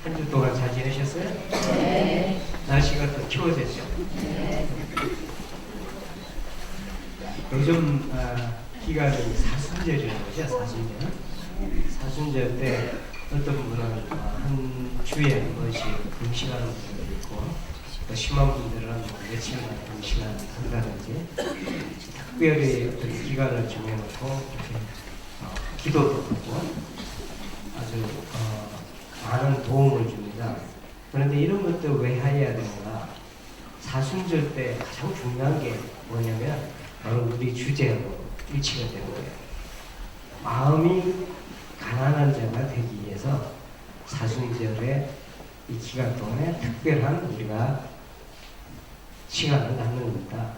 한 주 동안 잘 지내셨어요? 네. 날씨가 또 추워졌죠? 네. 요즘 기간이 사순절이라고 그러죠? 사순절. 사순절 때 어떤 분은 한 주에 한 번씩 금식하는 분들도 있고 또 심한 분들은 며칠간 금식한다든지 특별히 어떤 기간을 정해놓고 이렇게 기도도 하고 아주 많은 도움을 줍니다. 그런데 이런 것들 왜 해야 되는가? 사순절 때 가장 중요한 게 뭐냐면 바로 우리 주제하고 일치가 되는 거예요. 마음이 가난한 자가 되기 위해서 사순절에 이 기간 동안에 특별한 우리가 시간을 갖는 겁니다.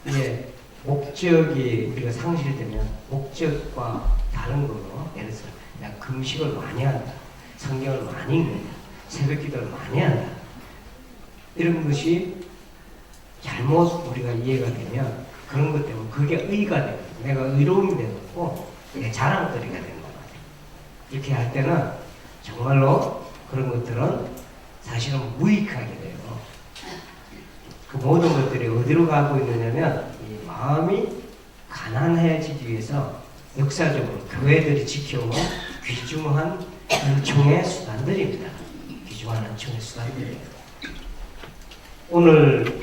이제 목적이 우리가 상실되면 목적과 다른 거로 예를 들어서 그냥 금식을 많이 한다, 성경을 많이 읽는다, 새벽 기도를 많이 한다 이런 것이 잘못 우리가 이해가 되면 그런 것 때문에 그게 의가 되고 내가 의로움이 되고 내 자랑거리가 되는 것 같아요. 이렇게 할 때는 정말로 그런 것들은 사실은 무익하게 돼요. 그 모든 것들이 어디로 가고 있느냐면 이 마음이 가난해지기 위해서 역사적으로 교회들이 지켜온 귀중한 은총의 수단들입니다. 귀중한 은총의 수단들이에요. 오늘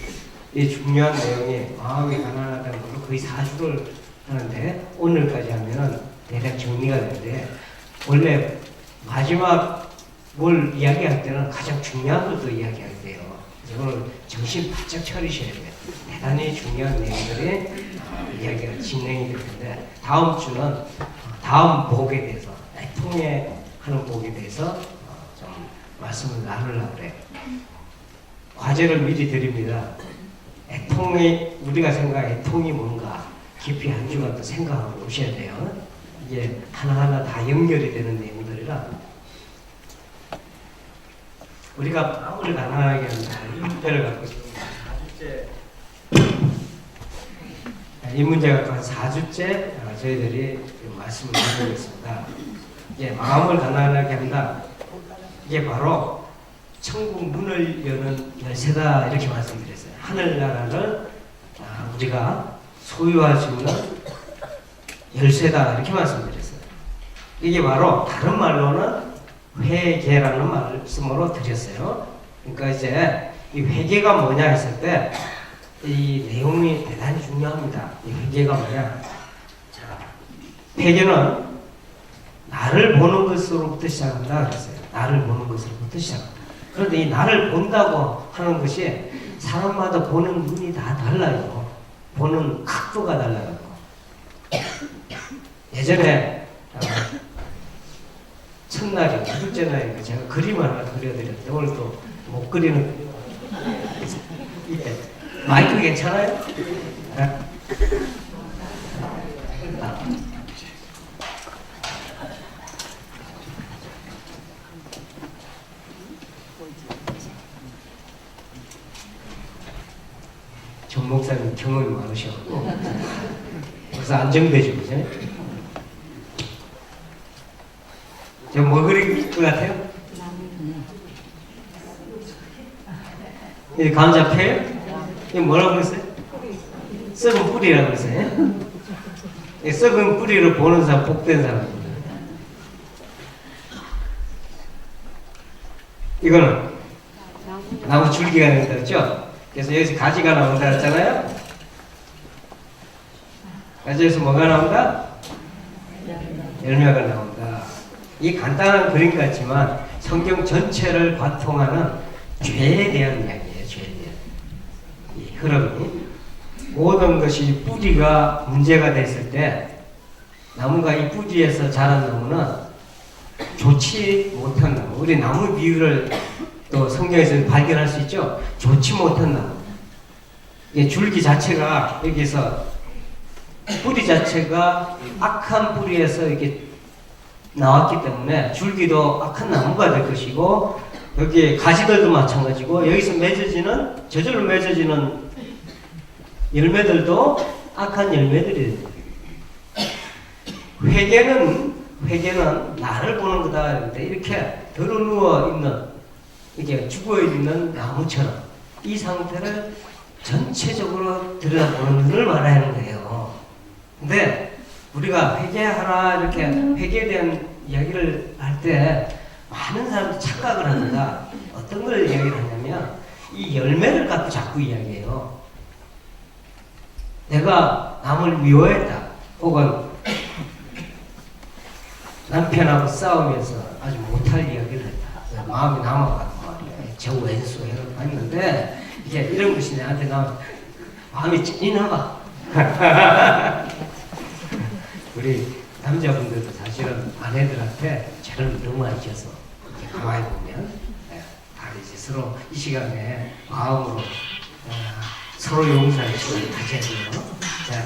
이 중요한 내용이 마음이 가난하다는 걸로 거의 4주를 하는데 오늘까지 하면은 대략 정리가 되는데 원래 마지막 뭘 이야기할 때는 가장 중요한 것도 이야기하게 돼요. 그래서 오늘 정신 바짝 차리셔야 돼요. 대단히 중요한 내용들이 이야기가 진행이 될 텐데 다음 주는 다음 복에 대해서 애통해하는 복에 대해서 좀 말씀을 나누려고 그래요. 과제를 미리 드립니다. 애통이 우리가 생각한 애통이 뭔가 깊이 한 주간 또 생각하고 오셔야 돼요. 이게 하나하나 다 연결이 되는 내용들이라 우리가 마음을 가난하게 한다 이 문제를 갖고 지금 4주째 이 문제 갖고 한 4주째 저희들이 말씀을 드리고 있습니다. 이제 마음을 가난하게 한다. 이게 바로 천국 문을 여는 열쇠다 이렇게 말씀드렸어요. 하늘나라를 우리가 소유할 수 있는 열쇠다 이렇게 말씀드렸어요. 이게 바로 다른 말로는 회개라는 말씀으로 드렸어요. 그러니까 이제 이 회개가 뭐냐 했을 때 이 내용이 대단히 중요합니다. 이 회개가 뭐냐? 자, 회개는 나를 보는 것으로부터 시작한다 그랬어요. 나를 보는 것으로부터 시작한다. 그런데 이 나를 본다고 하는 것이 사람마다 보는 눈이 다 달라요. 보는 각도가 달라요. 예전에 첫날이 둘째 날에 제가 그림을 하나 그려드렸는데 오늘 또 못 그리는 이때 마이크 괜찮아요? 정 목사님 경험이 많으셔갖고 벌써 안정되죠, 그죠? 저 뭐 그릴 것 같아요? 이 감자 패요? 이게 뭐라고 그랬어요? 썩은 뿌리라고 그랬어요? 이 썩은 뿌리를 보는 사람 복된 사람입니다. 이거는 나무 줄기가 된다 그랬죠? 그래서 여기서 가지가 나온다 했잖아요? 가지에서 뭐가 나온다? 열매가 나온다. 이 간단한 그림 같지만 성경 전체를 관통하는 죄에 대한 이야기예요. 죄에 대한 이 흐름이 모든 것이 뿌리가 문제가 됐을 때 나무가 이 뿌리에서 자란 나무는 좋지 못한 나무. 우리 나무 비유를 또 성경에서 발견할 수 있죠. 좋지 못한 나무. 이 줄기 자체가 여기서 뿌리 자체가 악한 뿌리에서 이렇게 나왔기 때문에 줄기도 악한 나무가 될 것이고 여기 가지들도 마찬가지고 여기서 맺어지는 저절로 맺어지는 열매들도 악한 열매들이 됩니다. 회개는 나를 보는 거다. 이렇게 드러누워 있는, 이게 죽어 있는 나무처럼 이 상태를 전체적으로 들여다보는 눈을 말하는 거예요. 근데 우리가 회개하라 이렇게 회개에 대한 이야기를 할 때 많은 사람들이 착각을 합니다. 어떤 걸 이야기를 하냐면 이 열매를 갖고 자꾸 이야기해요. 내가 남을 미워했다, 혹은 남편하고 싸우면서 아주 못할 이야기를 했다, 마음이 남아가지고 말이야, 저 왼수 해를 봤는데 이게 이런 것이 내한테 나면 마음이 찐이나봐. 우리 남자분들도 사실은 아내들한테 저를 너무 안 줘서 가만히 보면 다 이제 서로 이 시간에 마음으로 서로 용서할 시간을 가져야 돼요. 자,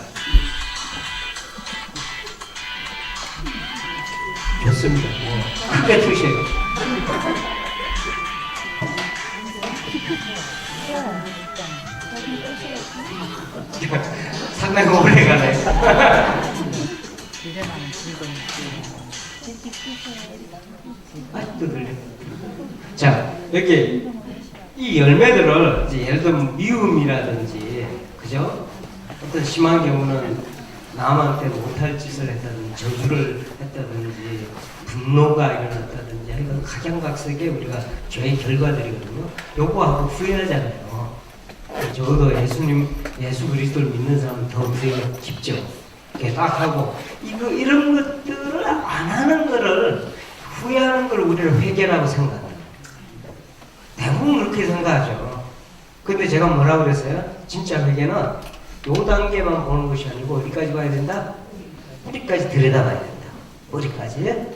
좋습니다. 크게 드셔요. 상당히 오래 가네. 아직도 들려. 자, 여기 이 열매들을 이제 예를 들면 미움이라든지, 그죠? 어떤 심한 경우는 남한테 못할 짓을 했다든지, 저주를 했다든지, 분노가 일어났다든지, 이건 각양각색의 우리가 죄의 결과들이거든요. 요거하고 후회하잖아요. 적어도 예수 그리스도를 믿는 사람은 더 우리가 깊죠. 이렇게 딱 하고, 이런 것들을 안 하는 거를, 후회하는 걸 우리는 회개라고 생각합니다. 대부분 그렇게 생각하죠. 근데 제가 뭐라고 그랬어요? 진짜 회개는 요 단계만 보는 것이 아니고 어디까지 봐야 된다? 뿌리까지 들여다봐야 된다. 뿌리까지.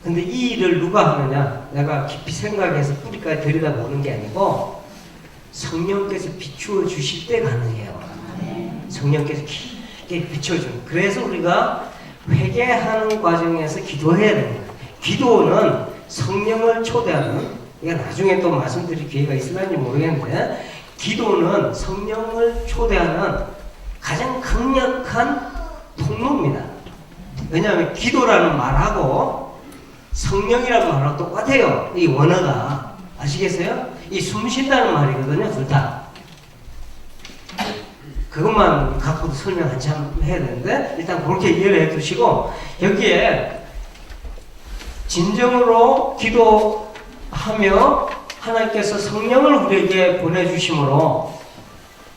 근데 이 일을 누가 하느냐? 내가 깊이 생각해서 뿌리까지 들여다보는 게 아니고 성령께서 비추어 주실 때 가능해요. 성령께서 깊게 비춰주는. 그래서 우리가 회개하는 과정에서 기도해야 됩니다. 기도는 성령을 초대하는, 이게 나중에 또 말씀드릴 기회가 있을지 모르겠는데, 기도는 성령을 초대하는 가장 강력한 통로입니다. 왜냐하면 기도라는 말하고 성령이라는 말하고 똑같아요. 이 원어가. 아시겠어요? 이 숨쉰다는 말이거든요, 둘 다. 그것만 갖고도 설명 한참 해야 되는데, 일단 그렇게 이해를 해 두시고, 여기에 진정으로 기도하며 하나님께서 성령을 우리에게 보내주심으로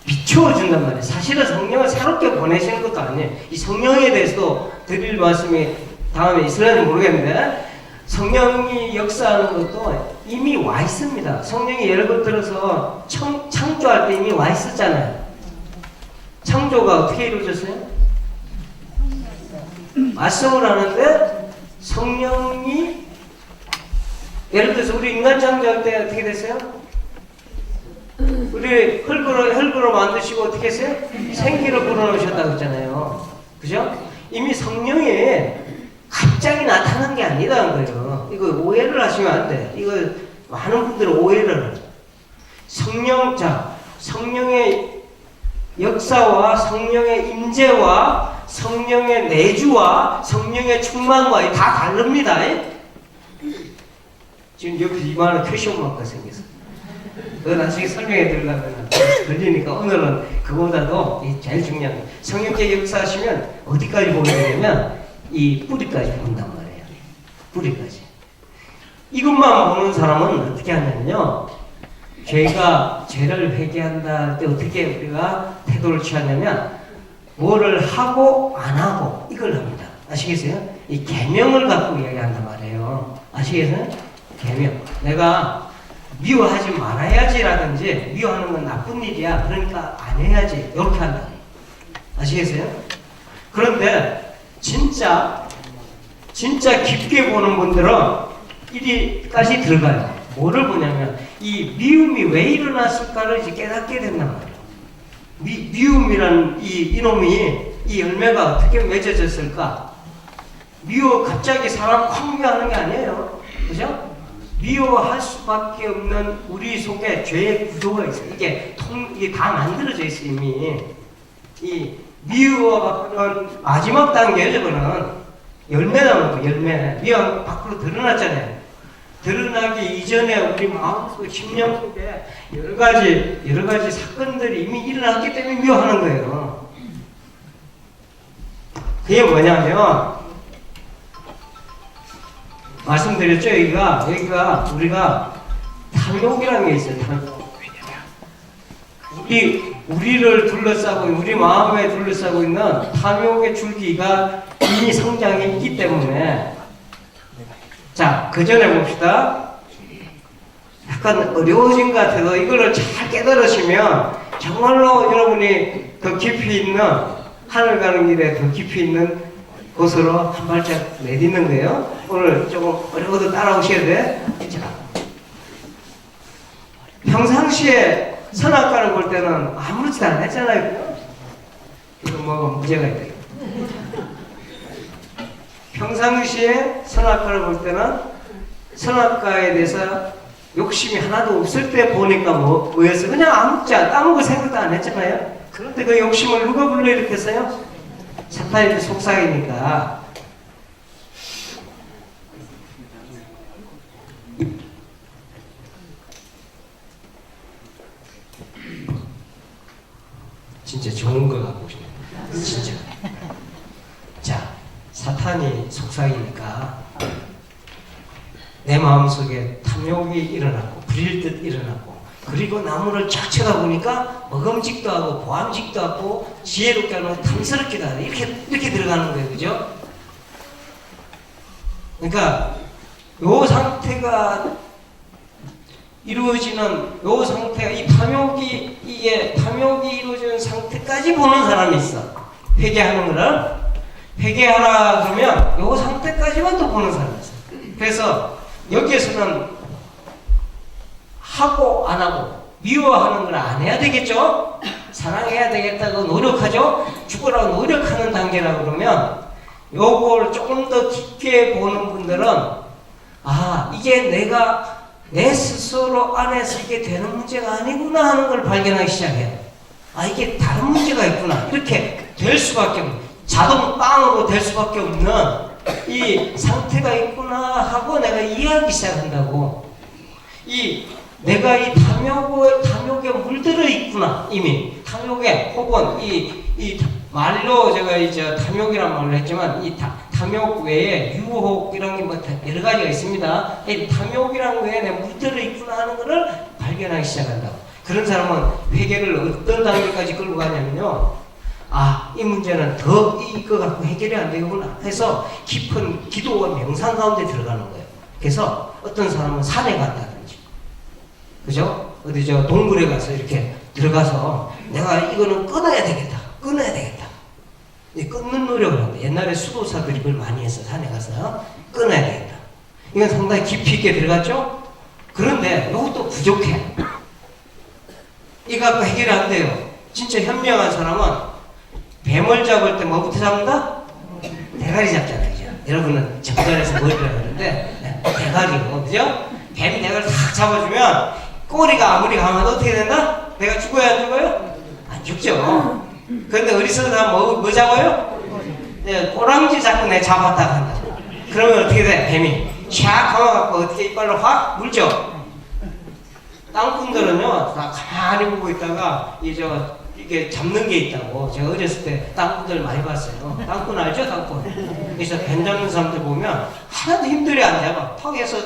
비추어준단 말이에요. 사실은 성령을 새롭게 보내시는 것도 아니에요. 이 성령에 대해서도 드릴 말씀이 다음에 있을지 모르겠는데, 성령이 역사하는 것도 이미 와 있습니다. 성령이 예를 들어서 창조할 때 이미 와 있었잖아요. 창조가 어떻게 이루어졌어요? 말씀을 하는데 성령이, 예를 들어서 우리 인간 창조할 때 어떻게 됐어요? 우리 흙으로 만드시고 어떻게 했어요? 생기를 불어넣으셨다고 했잖아요. 그죠? 이미 성령이 갑자기 나타난 게 아니다는 거예요. 이거 오해를 하시면 안 돼. 이거 많은 분들은 오해를. 성령의 역사와 성령의 임재와 성령의 내주와 성령의 충만과 다 다릅니다. 지금 여기서 이만한 큐시온마크가 생겼어. 그거 나중에 설명해 드리려면 걸리니까 오늘은 그거보다도 제일 중요한 게, 성령께 역사하시면 어디까지 보게 되냐면 이 뿌리까지 본단 말이에요. 뿌리까지. 이것만 보는 사람은 어떻게 하냐면요, 죄를 회개한다 할 때 어떻게 우리가 태도를 취하냐면, 뭐를 하고 안 하고 이걸 합니다. 아시겠어요? 이 계명을 갖고 이야기한단 말이에요. 아시겠어요? 계명. 내가 미워하지 말아야지라든지, 미워하는 건 나쁜 일이야, 그러니까 안 해야지, 이렇게 한다. 아시겠어요? 그런데 진짜 깊게 보는 분들은 이리까지 들어가요. 뭐를 보냐면, 이 미움이 왜 일어났을까를 이제 깨닫게 된단 말이에요. 미움이라는 이놈이, 이 열매가 어떻게 맺어졌을까? 갑자기 사람 확 미워하는 게 아니에요. 그죠? 미워할 수밖에 없는 우리 속에 죄의 구조가 있어요. 이게 다 만들어져 있어요, 이미. 이 미워하는 마지막 단계예요, 저거는. 열매라는 거, 열매. 미워 밖으로 드러났잖아요. 드러나기 이전에 우리 마음속 심령 속에 여러 가지 사건들이 이미 일어났기 때문에 미워하는 거예요. 그게 뭐냐면 말씀드렸죠. 여기가 우리가 탐욕이라는 게 있어요. 탐욕. 우리를 둘러싸고 우리 마음에 둘러싸고 있는 탐욕의 줄기가 이미 성장해 있기 때문에 자, 그 전에 봅시다. 약간 어려워진 것 같아도 이거를 잘 깨달으시면 정말로 여러분이 더 깊이 있는 하늘 가는 길에 더 깊이 있는 곳으로 한 발짝 내딛는 거예요. 오늘 조금 어려워도 따라오셔야 돼. 자, 평상시에 선악과를 볼 때는 아무렇지도 안 했잖아요. 이거 뭐 문제가 있대요. 평상시에 선악과를 볼 때는 선악과에 대해서 욕심이 하나도 없을 때 보니까 뭐였어요? 그냥 아무 생각도 안 했잖아요. 그런데 그 욕심을 누가 불러일으켰어요? 사탄이 속삭이니까. 진짜 좋은 거 갖고 오시네. 진짜. 자, 사탄이 속삭이니까 내 마음속에 탐욕이 일어나고 불일 듯 일어나고 그리고 나무를 쫙 쳐다보니까 먹음직도 하고 보암직도 하고 지혜롭게 하고 탐스럽기도 하고 이렇게 들어가는 거예요. 그죠? 그러니까 요 상태가 이루어지는 요 상태가 이 탐욕이 이루어지는 상태까지 보는 사람이 있어. 회개하는 거를 회개하라 그러면 요 상태까지만 또 보는 사람이 있어. 그래서 여기에서는 하고 안 하고 미워하는 걸 안 해야 되겠죠? 사랑해야 되겠다고 노력하죠? 죽으라고 노력하는 단계라고 그러면 요걸 조금 더 깊게 보는 분들은 아, 이게 내가 내 스스로 안에서 이게 되는 문제가 아니구나 하는 걸 발견하기 시작해요. 아, 이게 다른 문제가 있구나. 이렇게 될 수밖에 없는, 자동 빵으로 될 수밖에 없는 이 상태가 있구나 하고 내가 이해하기 시작한다고. 내가 이 탐욕에 물들어 있구나. 이미 탐욕에 혹은 이 말로 제가 이제 탐욕이란 말을 했지만 이 탐욕 외에 유혹이라는 게 뭐 여러 가지가 있습니다. 이 탐욕이라는 외에 내가 물들어 있구나 하는 것을 발견하기 시작한다고. 그런 사람은 회개를 어떤 단계까지 끌고 가냐면요. 아, 이 문제는 더 이거 갖고 해결이 안 되겠구나 해서 깊은 기도와 명상 가운데 들어가는 거예요. 그래서 어떤 사람은 산에 갔다든지, 그죠? 어디 동굴에 가서 이렇게 들어가서 내가 이거는 끊어야 되겠다. 끊는 노력을 한다. 옛날에 수도사들이 그걸 많이 했어. 산에 가서 끊어야 되겠다. 이건 상당히 깊이 있게 들어갔죠? 그런데 이것도 부족해. 이거 갖고 해결이 안 돼요. 진짜 현명한 사람은 뱀을 잡을 때 뭐부터 잡는다? 대가리 잡잖아요. 그죠? 여러분은 정전에서 머리라고 하는데 대가리로, 그죠? 뱀 대가리 탁 잡아주면 꼬리가 아무리 가면 어떻게 된다? 내가 죽어야 안 죽어요? 안 죽죠. 그런데 어리석은 사람 뭐 잡아요? 꼬랑지 잡고 내 잡았다 한다. 그러면 어떻게 돼? 뱀이 샥 감아갖고 어떻게 이빨로 확 물죠? 땅꾼들은요, 다 가만히 보고 있다가 이게 잡는 게 있다고. 제가 어렸을 때 땅꾼들 많이 봤어요. 땅꾼 알죠? 땅꾼. 그래서 뱀 잡는 사람들 보면 하나도 힘들이 안 잡아. 턱 해서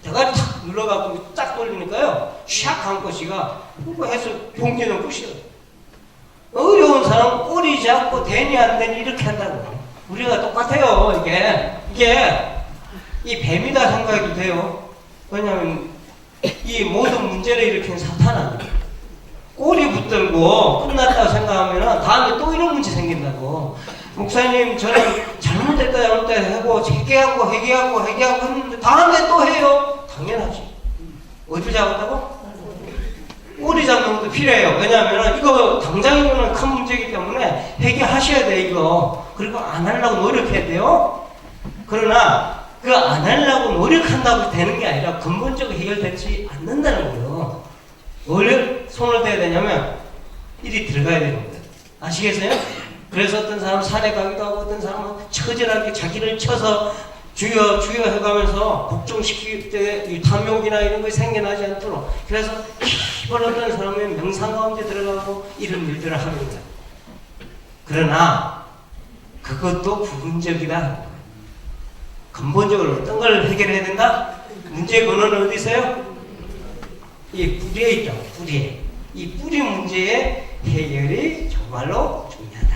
대가리 탁 눌러갖고 딱 돌리니까요, 샥 감고 지가 그거 해서 경기는 끝이에요. 어려운 사람 꼬리 잡고 되니 안 되니 이렇게 한다고. 우리가 똑같아요. 이게 이 뱀이다 생각해도 돼요. 왜냐하면 이 모든 문제를 일으키는 사탄은 꼬리 붙들고 끝났다고 생각하면 다음에 또 이런 문제 생긴다고. 목사님, 저는 잘못됐다 하고 회개하고 했는데 다음에 또 해요. 당연하지. 어디 잡았다고? 꼬리 잡는 것도 필요해요. 왜냐하면 이거 당장이면 큰 문제이기 때문에 회개하셔야 돼, 이거. 그리고 안 하려고 노력해야 돼요. 그러나 그 안 하려고 노력한다고 되는 게 아니라 근본적으로 해결되지 않는다는 거예요. 뭘 손을 대야 되냐면 일이 들어가야 되는 거예요. 아시겠어요? 그래서 어떤 사람은 산에 가기도 하고 어떤 사람은 처절하게 자기를 쳐서 주여 주여 해가면서 복종시킬 때 이 탐욕이나 이런 것이 생겨나지 않도록 그래서 힘을 얻는 사람의 명상 가운데 들어가고 이런 일들을 하는 거예요. 그러나 그것도 부분적이다. 근본적으로 어떤 걸 해결해야 된다? 문제의 근원은 어디 있어요? 이 뿌리에 있죠. 뿌리에. 이 뿌리 문제의 해결이 정말로 중요하다.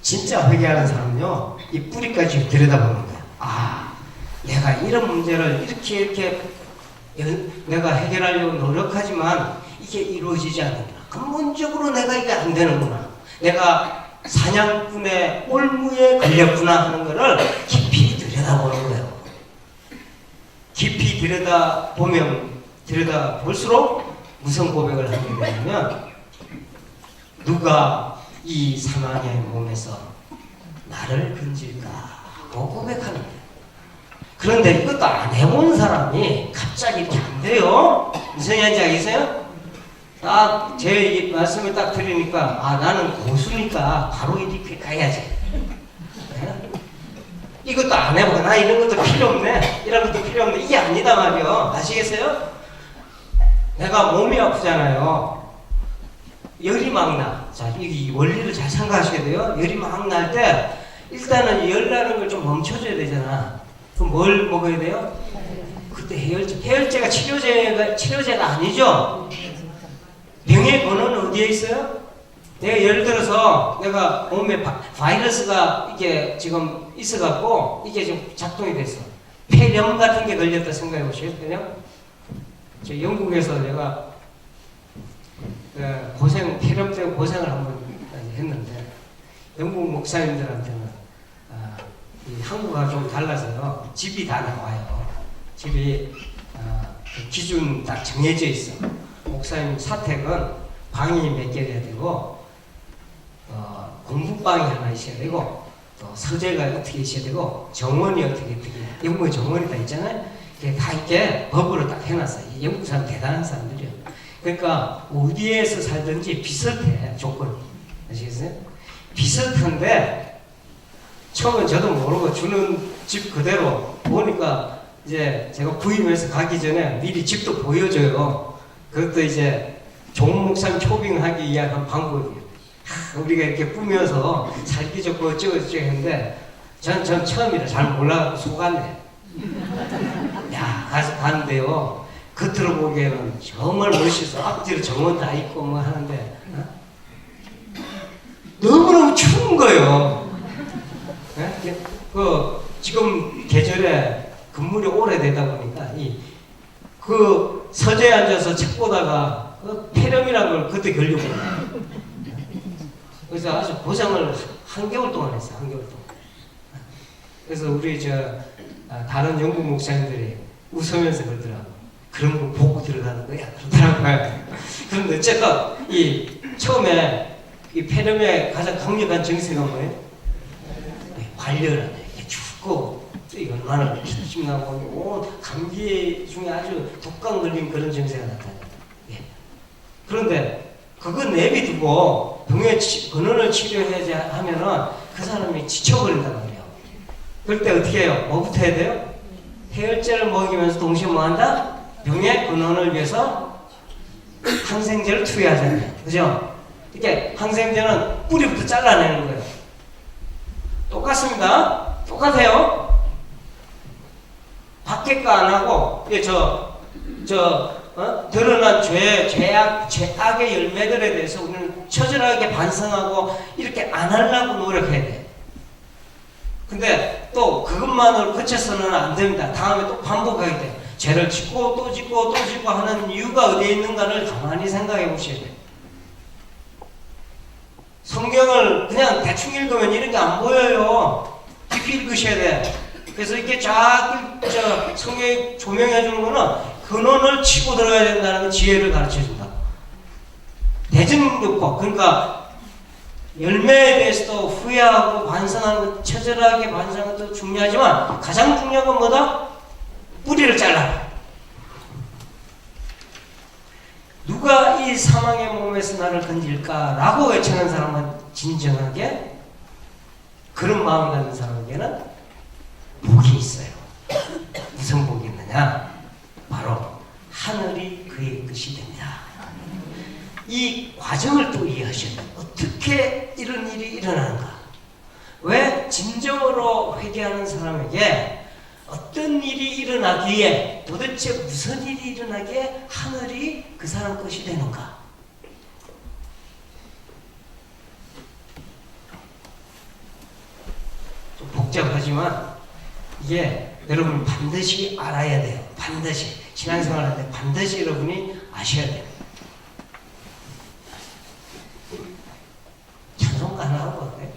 진짜 회개하는 사람은요, 이 뿌리까지 들여다보는 거야. 아, 내가 이런 문제를 이렇게 내가 해결하려고 노력하지만 이게 이루어지지 않는구나. 근본적으로 내가 이게 안 되는구나. 내가 사냥꾼의 올무에 걸렸구나 하는 거를 깊이 들여다보는 거예요. 깊이 들여다볼수록 무슨 고백을 하게 되냐면 누가 이 사망의 몸에서 나를 건질까고 고백하는 거예요. 그런데 이것도 안 해본 사람이 갑자기 이렇게 안 돼요. 무슨 얘기인지 알겠어요? 딱 제 말씀을 딱 드리니까 아 나는 고수니까 바로 이렇게 가야지. 네? 이것도 안 해보고 나 이런 것도 필요 없네. 이런 것도 필요 없네. 이게 아니다 말이요. 아시겠어요? 내가 몸이 아프잖아요. 열이 막 나. 자, 이 원리를 잘 생각하셔야 돼요. 열이 막 날 때 일단은 열 나는 걸 좀 멈춰줘야 되잖아. 그럼 뭘 먹어야 돼요? 그때 해열제가 치료제가 아니죠. 병의 근원은 어디에 있어요? 내가 예를 들어서 내가 몸에 바이러스가 이게 지금 있어갖고 이게 지금 작동이 됐어. 폐렴 같은 게 걸렸다 생각해 보세요. 폐렴? 저 영국에서 내가 폐렴 때문에 고생을 한번 했는데 영국 목사님들한테는 이 한국과 좀 달라서요. 집이 다 나와요. 집이 기준 딱 정해져 있어. 목사님 사택은 방이 몇 개여야 되고 공부방이 하나 있어야 되고 또 서재가 어떻게 있어야 되고 정원이 어떻게 영국의 정원이 다 있잖아요. 이게 다 이렇게 법으로 딱 해놨어요. 영국 사람 대단한 사람들이에요. 그러니까 어디에서 살든지 비슷해 조건이. 아시겠어요? 비슷한데 처음엔 저도 모르고 주는 집 그대로 보니까 이제 제가 부임해서 가기 전에 미리 집도 보여줘요. 그것도 이제 좋은 목사님 초빙하기 위한 방법이에요. 우리가 이렇게 꾸며서 살기 좋고 어쩌고저쩌고 했는데 전 처음이라 잘 몰라서 속았네. 야, 가서 봤는데요. 겉으로 보기에는 정말 멋있어. 앞뒤로 정원 다 있고 뭐 하는데 너무너무 추운 거예요. 네? 지금 계절에 건물이 오래되다 보니까 그 서재에 앉아서 책 보다가 폐렴이라는 걸 그때 걸렸거든요. 그래서 아주 고생을 한겨울 동안 했어요. 한겨울 동안. 그래서 우리 다른 영국 목사님들이 웃으면서 그러더라고. 그런 거 보고 들어가는 거야. 그러더라고요. 그런데 어쨌든 처음에 이 폐렴의 가장 강력한 증세가 뭐예요? 관련하네. 춥고 또 얼마나 기침 나고 감기 중에 아주 독감 걸린 그런 증세가 나타나요. 예. 그런데 그거 내비두고 병의 근원을 치료해야 하면은 그 사람이 지쳐버린단 말이에요. 그럴 때 어떻게 해요? 뭐부터 해야 돼요? 해열제를 먹이면서 동시에 뭐 한다? 병의 근원을 위해서 항생제를 투여하잖아요. 그죠? 이렇게 항생제는 뿌리부터 잘라내는 거예요. 똑같습니다. 똑같아요. 밖에 거 안 하고, 드러난 죄악의 열매들에 대해서 우리는 처절하게 반성하고 이렇게 안 하려고 노력해야 돼. 근데 또 그것만으로 그쳐서는 안 됩니다. 다음에 또 반복하게 돼. 죄를 짓고 또 짓고 또 짓고 하는 이유가 어디에 있는가를 가만히 생각해 보셔야 돼. 성경을 그냥 대충 읽으면 이런 게 안 보여요. 깊이 읽으셔야 돼. 그래서 이렇게 쫙 성경이 조명해 주는 거는 근원을 치고 들어가야 된다는 지혜를 가르쳐 준다. 대증교법, 그러니까 열매에 대해서도 후회하고 반성하는 것, 처절하게 반성하는 것도 중요하지만 가장 중요한 건 뭐다? 뿌리를 잘라라. 누가 이 사망의 몸에서 나를 건질까라고 외치는 사람은 진정하게 그런 마음을 가진 사람에게는 복이 있어요. 무슨 복이 있느냐? 바로 하늘이 그의 것이 됩니다. 이 과정을 또 이해하셔야 돼요. 어떻게 이런 일이 일어나는가? 왜 진정으로 회개하는 사람에게 어떤 일이 일어나기에, 도대체 무슨 일이 일어나기에 하늘이 그 사람 것이 되는가? 좀 복잡하지만 이게 여러분 반드시 알아야 돼요. 반드시 신앙생활 할 때 반드시 여러분이 아셔야 돼요. 찬송 가능하고 어때?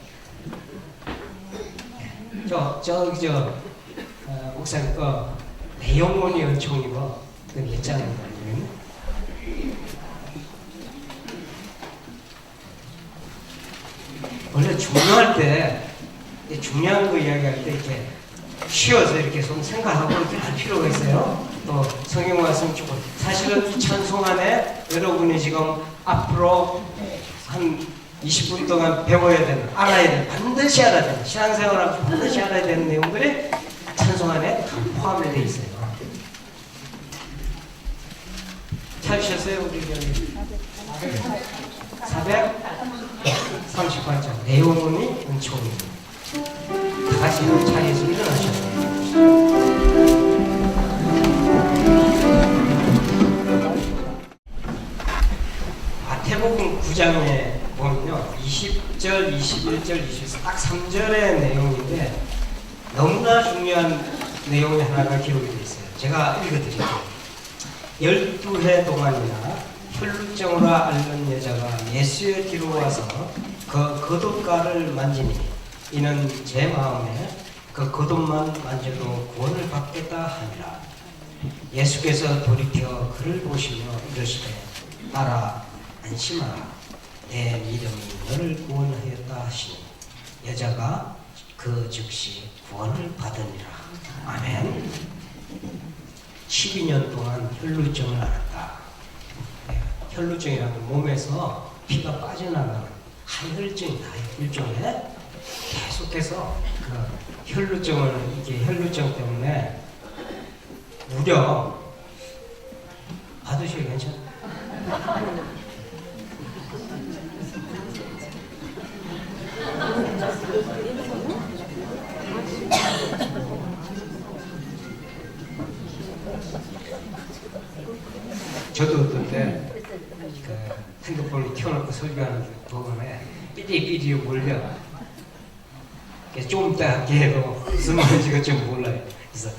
목사님 거 내 영혼이 은총이고 그 있잖아요. 원래 중요할 때 중요한 거 이야기할 때 이렇게 쉬어서 이렇게 좀 생각하고 이렇게 할 필요가 있어요. 또 성경 말씀 주고 사실은 이 찬송 안에 여러분이 지금 앞으로 한 20분 동안 배워야 되는, 알아야 되는, 반드시 알아야 되는, 신앙생활하면서 반드시 알아야 되는 내용들이 찬송 안에 포함이 되어 있어요. 찾으셨어요? 우리 저기 438장 내 영혼이 은총이다. 다 같이 자리에서 일어나셔야 돼요. 마태복음 9장에 보면요 20절, 21절, 24절 딱 3절의 내용인데 너무나 중요한 내용이 하나가 기록이 되어 있어요. 제가 읽어드릴게요. 12해 동안이나 혈루증으로 앓는 여자가 예수의 뒤로 와서 그 겉옷가를 만지니 이는 제 마음에 그 겉옷만 만져도 구원을 받겠다 하니라. 예수께서 돌이켜 그를 보시며 이르시되 알아 안심하라 내 믿음이 너를 구원하였다 하시니 여자가 그 즉시 구원을 받으니라. 아멘. 12년 동안 혈루증을 앓았다. 혈루증이라는 몸에서 피가 빠져나가는 하혈증이다. 일종의 계속해서 그 혈루증을, 이게 혈루증 때문에 무려 받으셔도 괜찮아요. 저도 어떤 때 그 핸드폰을 켜놓고 설교하는 동안에 삐리삐리 몰려. 좀 이따 할게 해도 무슨 말인지가 좀 몰라요. 그래서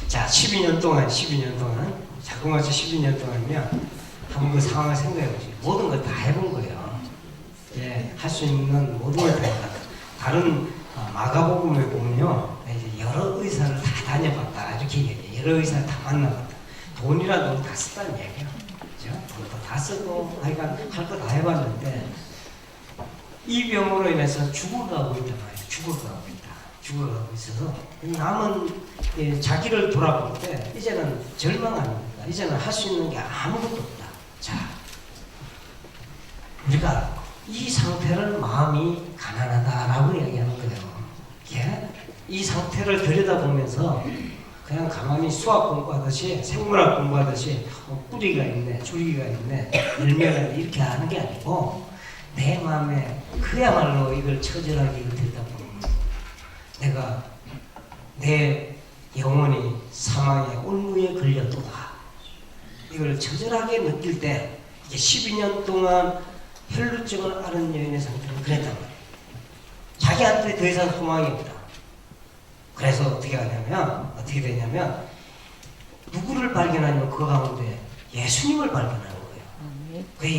자 12년 동안 자그마치 12년 동안이면 한번 그 상황을 생각해 보시죠. 모든 걸 다 해본 거예요. 예, 할 수 있는 모든 걸 다 했다. 다른 마가복음에 보면요, 이제 여러 의사를 다 다녀봤다 이렇게 얘기해요. 여러 의사를 다 만나봤다. 돈이라 돈 다 쓰다는 얘기예요. 그죠? 돈도 다 쓰고 하여간 할 거 다 해봤는데 이 병으로 인해서 죽어가고 있단 말이에요. 죽어가고 있어서 남은 자기를 돌아볼 때 이제는 절망 아닙니까? 이제는 할 수 있는 게 아무것도 없다. 자, 우리가 이 상태를 마음이 가난하다라고 얘기하는 거예요. 예? 이 상태를 들여다보면서 그냥 가만히 수학 공부하듯이 생물학 공부하듯이 뿌리가 있네, 줄기가 있네, 열매가 있네 이렇게 하는 게 아니고 내 마음에 그야말로 이걸 처절하게 들여다보면 내가 내 영혼이 사망의 올무에 걸렸도다. 이걸 처절하게 느낄 때 이게 12년 동안 혈루증을 앓은 여인의 상태는 그랬단 말이에요. 자기한테 더 이상 소망이 없다. 그래서 어떻게 되냐면 누구를 발견하냐면 그 가운데 예수님을 발견하는 거예요. 그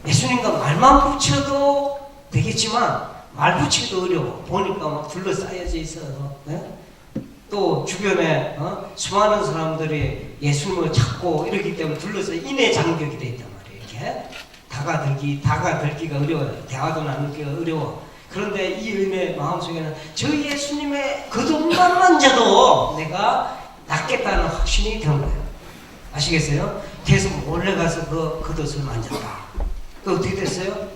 예수님과 말만 붙여도 되겠지만 말 붙이기도 어려워. 보니까 막 둘러싸여져 있어서 또 주변에 수많은 사람들이 예수님을 찾고 이러기 때문에 둘러서 인해 장벽이 돼 있단 말이에요. 이렇게 다가들기가 어려워요. 대화도 나누기가 어려워. 그런데 이 여인의 마음속에는 저 예수님의 겉옷만 만져도 내가 낫겠다는 확신이 든 거예요. 아시겠어요? 계속 몰래 가서 그 겉옷을 만졌다. 또 어떻게 됐어요?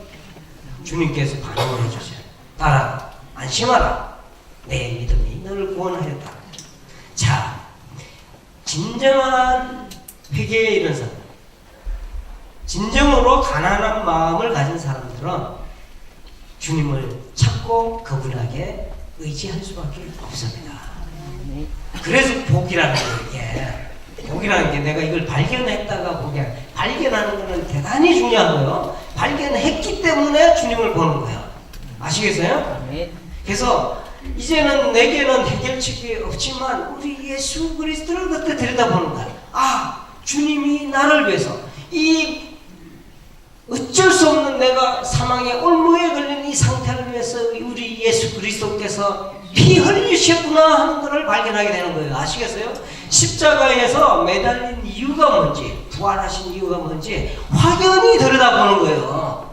주님께서 반응을 해주세요. 따라 안심하라. 내 믿음이 너를 구원하였다. 자, 진정한 회개에 이른 사람, 진정으로 가난한 마음을 가진 사람들은 주님을 찾고 그분에게 의지할 수밖에 없습니다. 그래서 복이라는 게, 복이라는 게 내가 이걸 발견했다가 발견하는 것은 대단히 중요하고요. 발견했기 때문에 주님을 보는 거예요. 아시겠어요? 그래서 이제는 내게는 해결책이 없지만 우리 예수 그리스도를 그때 들여다보는 거야. 아, 주님이 나를 위해서 이 어쩔 수 없는 내가 사망의 올무에 걸린 이 상태를 위해서 우리 예수 그리스도께서 피 흘리셨구나 하는 것을 발견하게 되는 거예요. 아시겠어요? 십자가에서 매달린 이유가 뭔지, 부활하신 이유가 뭔지 확연히 들여다보는 거예요.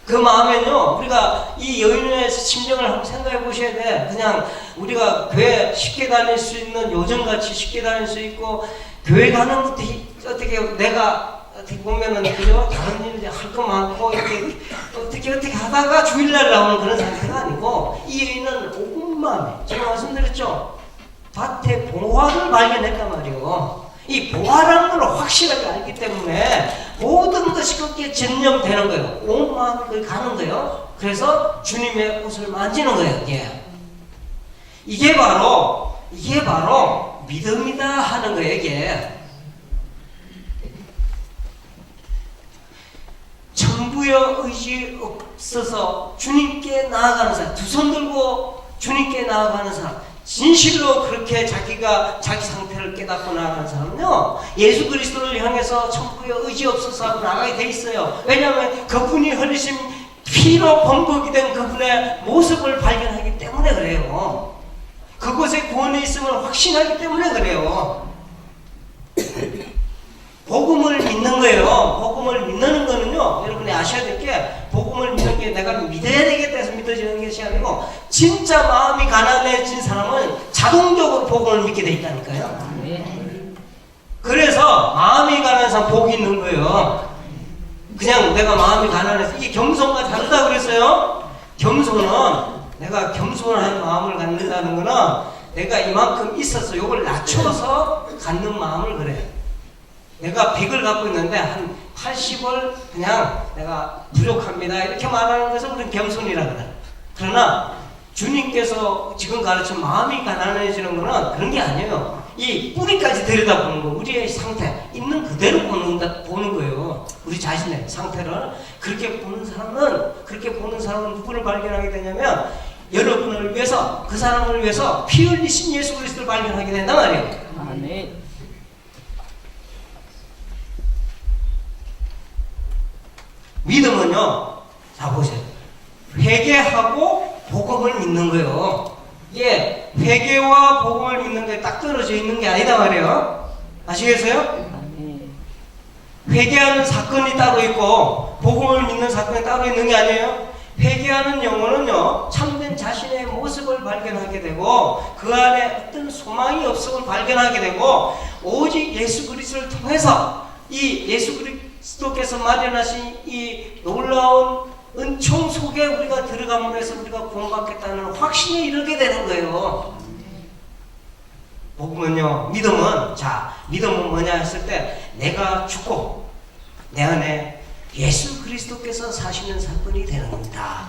그 마음에는요, 우리가 이 여인의 심정을 한번 생각해 보셔야 돼. 그냥 우리가 교회 쉽게 다닐 수 있는, 요즘같이 쉽게 다닐 수 있고, 교회 가는 것도 어떻게 내가 어떻게 보면은 그죠? 다른 일 할 거 많고 이렇게 어떻게 하다가 주일날 나오는 그런 상태가 아니고, 이 여인은 온 마음에, 제가 말씀드렸죠? 밭에 보화를 발견했단 말이에요. 이 보화라는 걸 확실하게 알기 때문에 모든 것이 거기에 전념되는 거예요. 온 마음이 거기 가는 거예요. 그래서 주님의 옷을 만지는 거예요. 이게 바로 믿음이다 하는 거예요. 이게 전부여 의지 없어서 주님께 나아가는 사람, 두 손 들고 주님께 나아가는 사람, 진실로 그렇게 자기가 자기 상태를 깨닫고 나아가는 사람은요, 예수 그리스도를 향해서 전부여 의지 없어서 하고 나가게 돼 있어요. 왜냐하면 그분이 흘리신 피로 범벅이 된 그분의 모습을 발견하기 때문에 그래요. 그곳에 구원이 있음을 확신하기 때문에 그래요. 복음을 믿는 거예요. 복음을 믿는 거는요, 여러분이 아셔야 될 게, 복음을 믿는 게 내가 믿어야 되겠다 해서 믿어지는 것이 아니고, 진짜 마음이 가난해진 사람은 자동적으로 복음을 믿게 돼 있다니까요. 그래서 마음이 가난한 사람 복이 있는 거예요. 그냥 내가 마음이 가난해서, 이게 겸손과 다르다 그랬어요. 겸손은, 내가 겸손한 마음을 갖는다는 거는 내가 이만큼 있어서 이걸 낮춰서 갖는 마음을 그래요. 내가 100을 갖고 있는데 한 80을 그냥 내가 부족합니다 이렇게 말하는 것을 우리는 겸손이라 그래. 그러나 주님께서 지금 가르친 마음이 가난해지는 거는 그런 게 아니에요. 이 뿌리까지 들여다보는 거, 우리의 상태 있는 그대로 보는 거예요. 우리 자신의 상태를 그렇게 보는 사람은 누구를 발견하게 되냐면, 여러분을 위해서, 그 사람을 위해서 피 흘리신 예수 그리스도를 발견하게 된단 말이에요. 아멘. 믿음은요, 자 보세요. 회개하고 복음을 믿는 거예요. 이게 회개와 복음을 믿는 게 딱 떨어져 있는 게 아니다 말이에요. 아시겠어요? 회개하는 사건이 따로 있고 복음을 믿는 사건이 따로 있는 게 아니에요. 회개하는 영혼은요, 참된 자신의 모습을 발견하게 되고 그 안에 어떤 소망이 없음을 발견하게 되고, 오직 예수 그리스도를 통해서 이 예수 그리스도께서 마련하신 이 놀라운 은총 속에 우리가 들어감으로 해서 우리가 구원받겠다는 확신에 이르게 되는 거예요. 복음은요, 믿음은 뭐냐 했을 때, 내가 죽고 내 안에 예수 그리스도께서 사시는 사건이 되는 겁니다.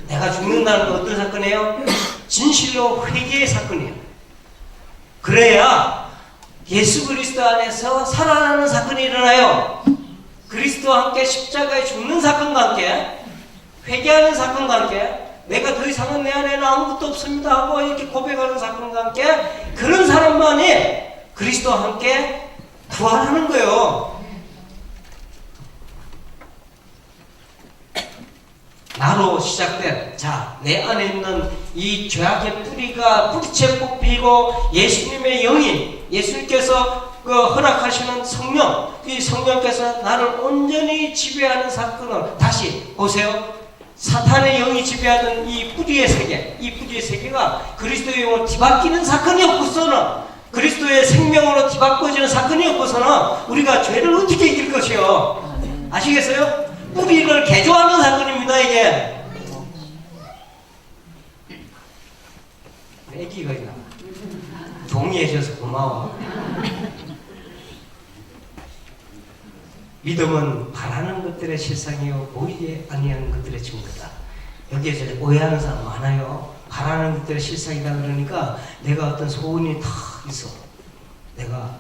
내가 죽는다는 건 어떤 사건이에요? 진실로 회개의 사건이에요. 그래야 예수 그리스도 안에서 살아나는 사건이 일어나요. 그리스도와 함께 십자가에 죽는 사건과 함께, 회개하는 사건과 함께, 내가 더 이상은 내 안에는 아무것도 없습니다 하고 이렇게 고백하는 사건과 함께, 그런 사람만이 그리스도와 함께 부활하는 거예요. 나로 시작된, 내 안에 있는 이 죄악의 뿌리가 뿌리채 뽑히고, 예수님의 영이, 예수님께서 허락하시는 성령, 이 성령께서 나를 온전히 지배하는 사건을, 다시 보세요. 사탄의 영이 지배하던 이 뿌리의 세계가 그리스도의 영으로 뒤바뀌는 사건이 없고서는, 그리스도의 생명으로 뒤바꿔지는 사건이 없고서는 우리가 죄를 어떻게 이길 것이요? 아시겠어요? 뿌리를 개조하는 사건입니다, 이게. 애기가 있나? 동의해줘서 고마워. 믿음은 바라는 것들의 실상이요 보이지 아니하는 것들의 증거다. 여기에서 오해하는 사람 많아요. 바라는 것들의 실상이다 그러니까 내가 어떤 소원이 다 있어. 내가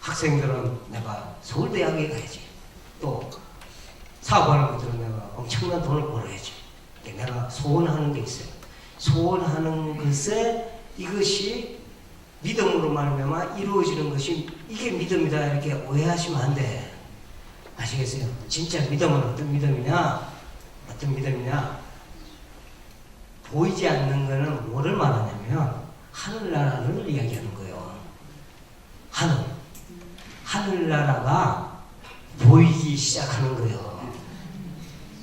학생들은 내가 서울대학에 가야지. 또 사업하는 것들은 내가 엄청난 돈을 벌어야지. 내가 소원하는 게 있어요. 소원하는 것에 이것이 믿음으로 말미암아 이루어지는 것이 이게 믿음이다 이렇게 오해하시면 안 돼. 아시겠어요? 진짜 믿음은 어떤 믿음이냐? 어떤 믿음이냐? 보이지 않는 거는 뭐를 말하냐면 하늘나라를 이야기하는 거예요. 하늘나라가 보이기 시작하는 거예요.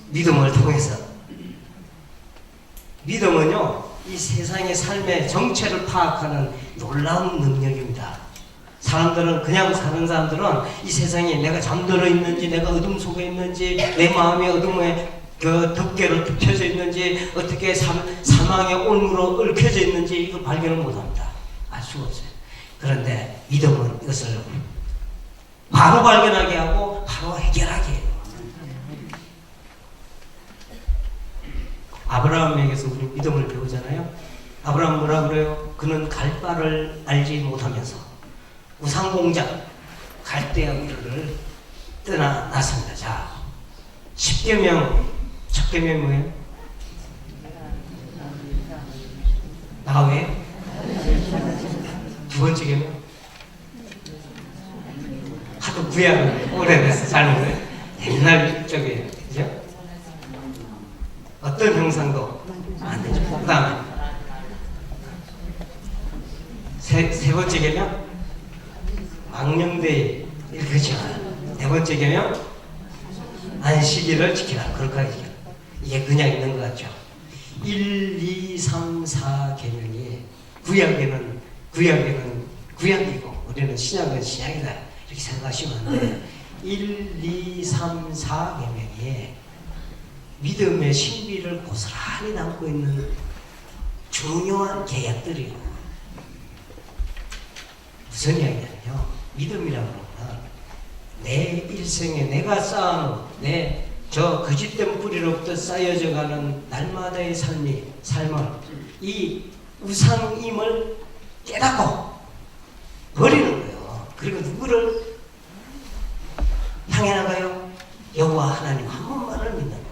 믿음을 통해서. 믿음은요, 이 세상의 삶의 정체를 파악하는 놀라운 능력입니다. 사람들은, 그냥 사는 사람들은 이 세상에 내가 잠들어 있는지, 내가 어둠 속에 있는지, 내 마음이 어둠에 그 덮개로 덮여져 있는지, 어떻게 사망의 올무로 얽혀져 있는지 이걸 발견을 못합니다. 알 수가 없어요. 그런데 믿음은 이것을 바로 발견하게 하고 바로 해결하게 해요. 아브라함에게서 우리 믿음을 배우잖아요. 아브라함 뭐라 그래요? 그는 갈 바를 알지 못하면서 우상공작 갈대아우를 떠나 났습니다. 자, 10계명 첫 계명이 뭐예요? 나 왜? 두 번째 계명? 하도 구약을 오래돼서 잘 모르요. 옛날 쪽이에요. 그죠? 어떤 형상도 안 되죠. 그 다음에 세 번째 계명 망령되이 그렇죠. 네 번째 계명 안식일을 지키라. 그렇게 하죠. 이게 그냥 있는 것 같죠. 1, 2, 3, 4 계명이 구약에는 구약이고 우리는 신약은 신약이다 이렇게 생각하시면 안 돼요. 1, 2, 3, 4 계명이 믿음의 신비를 고스란히 담고 있는 중요한 계약들이에요. 무슨 이야기냐면요. 믿음이라고 하면 내 일생에 내가 쌓아놓은 저 거짓된 뿌리로부터 쌓여져가는 날마다의 삶을 이 우상임을 깨닫고 버리는 거예요. 그리고 누구를 향해 나가요? 여호와 하나님 한 분만을 믿는 거.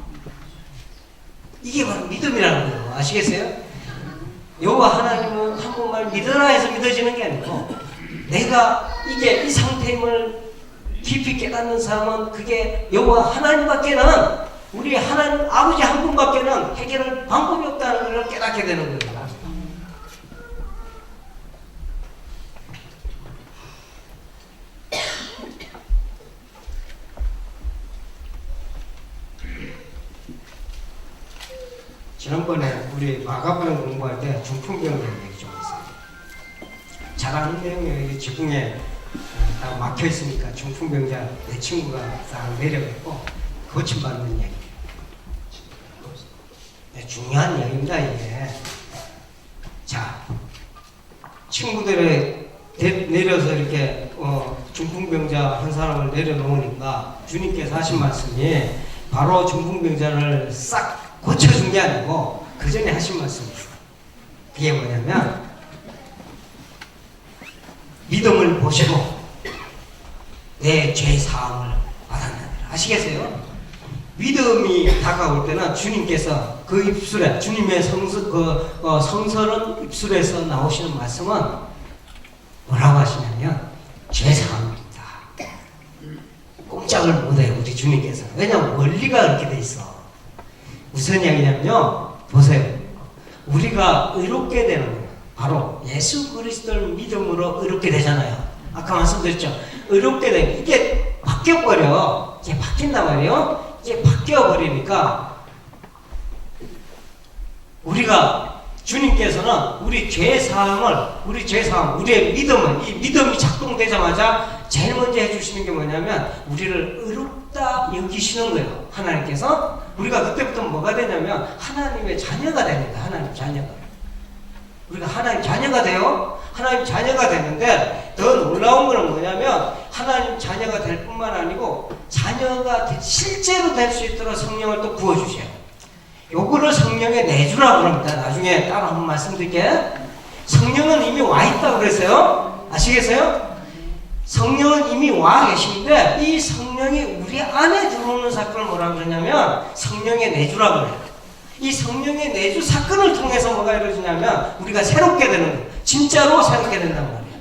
이게 바로 믿음이라는 거예요. 아시겠어요? 여호와 하나님은 한 분만 믿어라 해서 믿어지는 게 아니고 내가 이게 이 상태임을 깊이 깨닫는 사람은 그게 여호와 하나님밖에는 우리 하나님 아버지 한 분밖에는 해결할 방법이 없다는 걸 깨닫게 되는 거예요. 지난번에 우리 마가복음 공부할 때 중풍병 얘기 좀 했어요. 잘 아는 내용이에요. 지붕에 다 막혀 있으니까 중풍병자 내 친구가 딱 내려갔고 고침받는 얘기. 중요한 얘기입니다 이게. 자, 친구들이 내려서 이렇게 중풍병자 한 사람을 내려놓으니까 주님께서 하신 말씀이 바로 중풍병자를 싹 고쳐준 게 아니고 그 전에 하신 말씀이 있어요. 그게 뭐냐면 믿음을 보시고 내 죄 사함을 받았느니라. 아시겠어요? 믿음이 다가올 때는 주님께서 그 입술에 주님의 성설은 입술에서 나오시는 말씀은 뭐라고 하시냐면 죄 사함입니다. 꼼짝을 못해요 우리 주님께서. 왜냐하면 원리가 그렇게 돼 있어. 무슨 이야기냐면요. 보세요. 우리가 의롭게 되는 거예요. 바로 예수 그리스도를 믿음으로 의롭게 되잖아요. 아까 말씀드렸죠. 의롭게 되면 이게 바뀌어버려. 이게 바뀐단 말이에요. 이게 바뀌어버리니까 우리가 주님께서는 우리 죄사함, 우리의 믿음을, 이 믿음이 작동되자마자 제일 먼저 해주시는 게 뭐냐면 우리를 의롭다 여기시는 거예요. 하나님께서. 우리가 그때부터 뭐가 되냐면 하나님의 자녀가 됩니다. 하나님 자녀가. 우리가 하나님 자녀가 돼요. 하나님 자녀가 되는데 더 놀라운 거는 뭐냐면 하나님 자녀가 될 뿐만 아니고 자녀가 실제로 될 수 있도록 성령을 또 부어주셔요. 요거를 성령의 내주라고 합니다. 나중에 따로 한번 말씀드릴게요. 성령은 이미 와 있다고 그랬어요. 아시겠어요? 성령은 이미 와 계신데 이 성령이 우리 안에 들어오는 사건을 뭐라고 그러냐면 성령의 내주라고 그래요. 이 성령의 내주 사건을 통해서 뭐가 이루어지냐면 우리가 새롭게 되는 거예요. 진짜로 새롭게 된단 말이에요.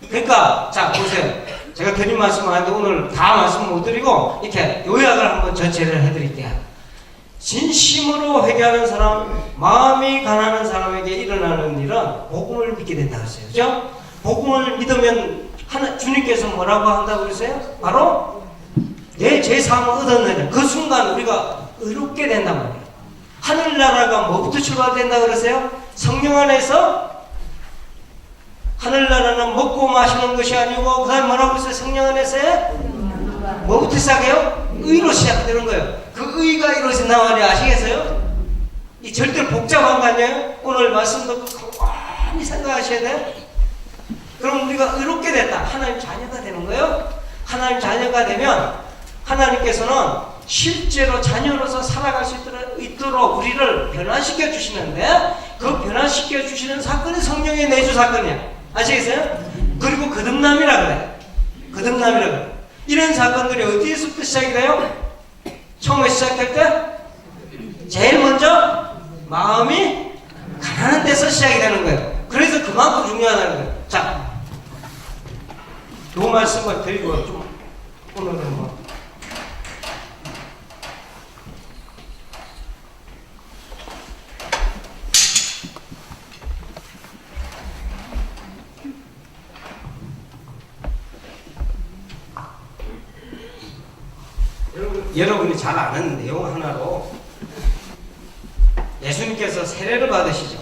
그러니까 자 보세요. 제가 드린 말씀을 하는데 오늘 다 말씀 못 드리고 이렇게 요약을 한번 전체를 해드릴게요. 진심으로 회개하는 사람, 마음이 가난한 사람에게 일어나는 일은 복음을 믿게 된다고 했어요. 그죠? 복음을 믿으면 주님께서 뭐라고 한다고 그랬어요? 바로 내 죄사함을 얻었느냐. 그 순간 우리가 의롭게 된단 말이에요. 하늘나라가 뭐부터 출발된다고 그러세요? 성령 안에서 하늘나라는 먹고 마시는 것이 아니고 그 다음에 뭐라고 그랬어요? 성령 안에서요? 뭐부터 시작해요? 의로 시작되는 거예요. 그 의가 이루어진단 말이에요. 아시겠어요? 이 절대로 복잡한 거 아니에요? 오늘 말씀 듣고 많이 생각하셔야 돼요. 그럼 우리가 의롭게 됐다. 하나님 자녀가 되는 거예요. 하나님 자녀가 되면 하나님께서는 실제로 자녀로서 살아갈 수 있도록 우리를 변화시켜 주시는데 그 변화시켜 주시는 사건이 성령의 내주 사건이야. 아시겠어요? 그리고 거듭남이라 그래. 거듭남이라 그래. 이런 사건들이 어디에서부터 시작이 돼요? 처음에 시작할 때 제일 먼저 마음이 가난한 데서 시작이 되는 거예요. 그래서 그만큼 중요하다는 거예요. 자, 요 말씀을 드리고 좀 오늘은 뭐 여러분이 잘 아는 내용 하나로 예수님께서 세례를 받으시죠.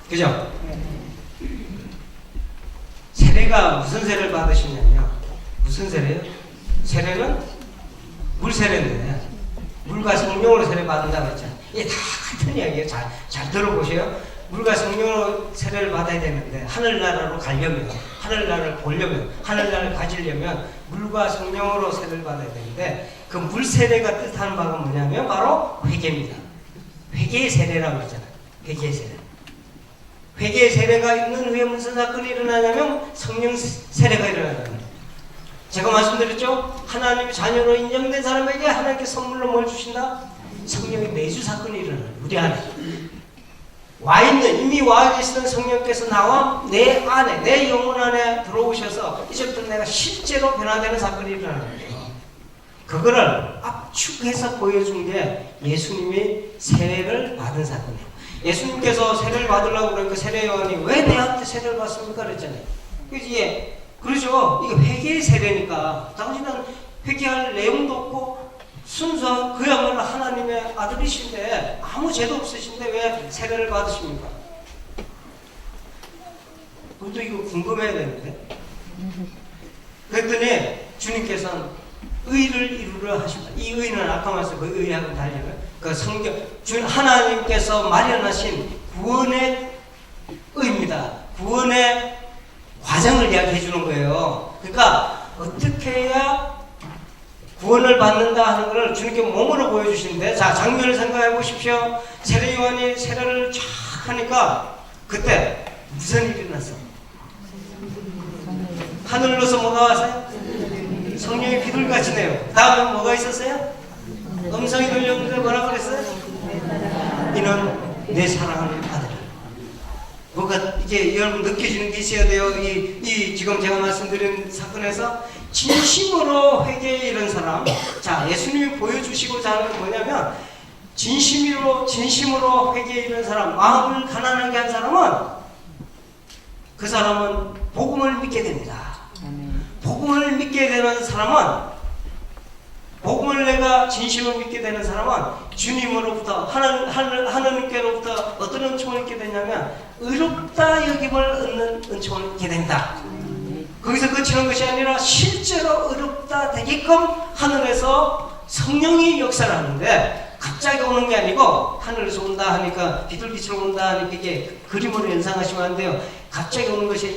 그죠? 세례가 무슨 세례를 받으시냐면 무슨 세례요? 세례는 물 세례인데 물과 성령으로 세례 받는다고 했잖아요. 이게 다 같은 이야기예요. 잘 들어보세요. 물과 성령으로 세례를 받아야 되는데 하늘나라로 가려면 하늘나라를 보려면 하늘나라를 가지려면 물과 성령으로 세례를 받아야 되는데 그 물 세례가 뜻하는 바가 뭐냐면 바로 회개입니다. 회개의 세례라고 했잖아요. 회개의 세례. 회개의 세례가 있는 후에 무슨 사건이 일어나냐면 성령 세례가 일어나는. 제가 말씀드렸죠? 하나님의 자녀로 인정된 사람에게 하나님께 선물로 뭘 주신다? 성령의 내주 사건이 일어나요. 우리 안에. 이미 와 계시던 성령께서 나와 내 안에, 내 영혼 안에 들어오셔서 이제부터 내가 실제로 변화되는 사건이 일어나는 거예요. 그거를 압축해서 보여준 게 예수님이 세례를 받은 사건이에요. 예수님께서 세례를 받으려고 그러니까 세례요한이 왜 내한테 세례를 받습니까? 그랬잖아요. 이게 그러죠. 이게 회개의 세례니까 당신은 회개할 내용도 없고 순수한 그야말로 하나님의 아들이신데 아무 죄도 없으신데 왜 세례를 받으십니까? 우리도 이거 궁금해야 되는데. 그랬더니 주님께서는 의를 이루려 하십니다. 이 의는 아까 말씀 그 의하고 달리는 그 성경 하나님께서 마련하신 구원의 의입니다. 구원의 과정을 이야기해 주는 거예요. 그러니까 어떻게 해야 구원을 받는다 하는 것을 주님께 몸으로 보여주시는데, 자, 장면을 생각해 보십시오. 세례 요한이 세례를 쫙 하니까 그때 무슨 일이 일어났어? 하늘로서 뭐가 왔어요? 성령이 비둘기같이 내요. 다음에 뭐가 있었어요? 음성이 들렸는데 뭐라고 그랬어요? 이는 내 사랑하는 아들이야. 뭐가 이제 여러분 느껴지는 게 있어야 돼요. 이 지금 제가 말씀드린 사건에서 진심으로 회개에 이른 사람, 자, 예수님이 보여주시고자 하는 건 뭐냐면 진심으로 회개에 이른 사람, 마음을 가난하게 한 사람은 그 사람은 복음을 믿게 됩니다. 복음을 믿게 되는 사람은, 복음을 내가 진심으로 믿게 되는 사람은 주님으로부터 하나님께로부터 어떤 은총을 얻게 되냐면 의롭다 여김을 얻는 은총을 얻게 됩니다. 거기서 그치는 것이 아니라 실제로 의롭다 되게끔 하늘에서 성령이 역사를 하는데, 갑자기 오는 게 아니고 하늘에서 온다 하니까 비둘기처럼 온다 하니까 이게 그림으로 연상하시면 안 돼요. 갑자기 오는 것이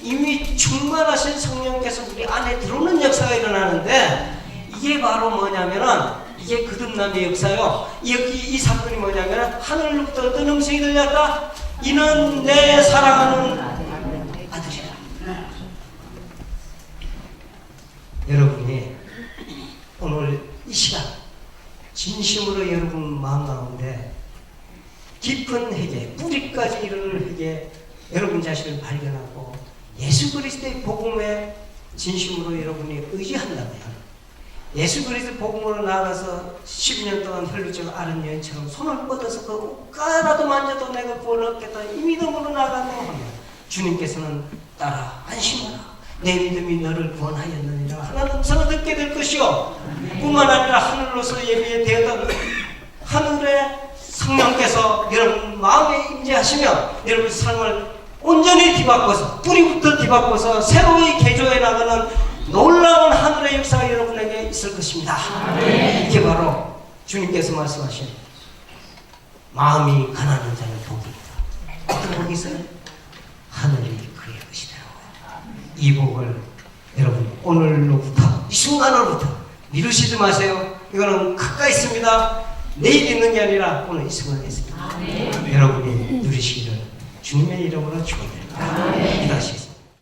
이미 충만하신 성령께서 우리 안에 들어오는 역사가 일어나는데 이게 바로 뭐냐면은 이게 거듭남의 역사요. 여기 이 사건이 뭐냐면 하늘로부터 어떤 음성이 들렸다. 이는 내 사랑하는 아들이라. 여러분이 오늘 이 시간 진심으로 여러분 마음 가운데 깊은 회개, 뿌리까지 이르는 회개, 여러분 자신을 발견하고 예수 그리스도의 복음에 진심으로 여러분이 의지한다면 예수 그리스도 복음으로 나아가서 12년 동안 혈루증 앓은 여인처럼 손을 뻗어서 그 옷가라도 만져도 내가 구원을 얻겠다 이 믿음으로 나아간다고 하면 주님께서는 따라 안심하라 내 믿음이 너를 구원하였느니라 하나님 음성을 듣게 될 것이요 뿐만 아니라 하늘로서 예비되었던 하늘의 성령께서 여러분 마음에 임재하시며 여러분 삶을 온전히 뒤바꿔서 뿌리부터 뒤바꿔서 새로이 개조해 나가는 놀라운 하늘의 역사가 여러분에게 있을 것입니다. 이게 바로 주님께서 말씀하신 마음이 가난한 자는 복이 있다. 어떤 복이 있어요? 하늘이 그의 것이더라고요. 이 복을 여러분 오늘로부터 이 순간으로부터 미루시지 마세요. 이거는 가까이 있습니다. 내일 있는 게 아니라 오늘 이 순간에 있습니다. 여러분이 누리시기를 주님의 이름으로 축원드립니다. 기도하시겠습니다.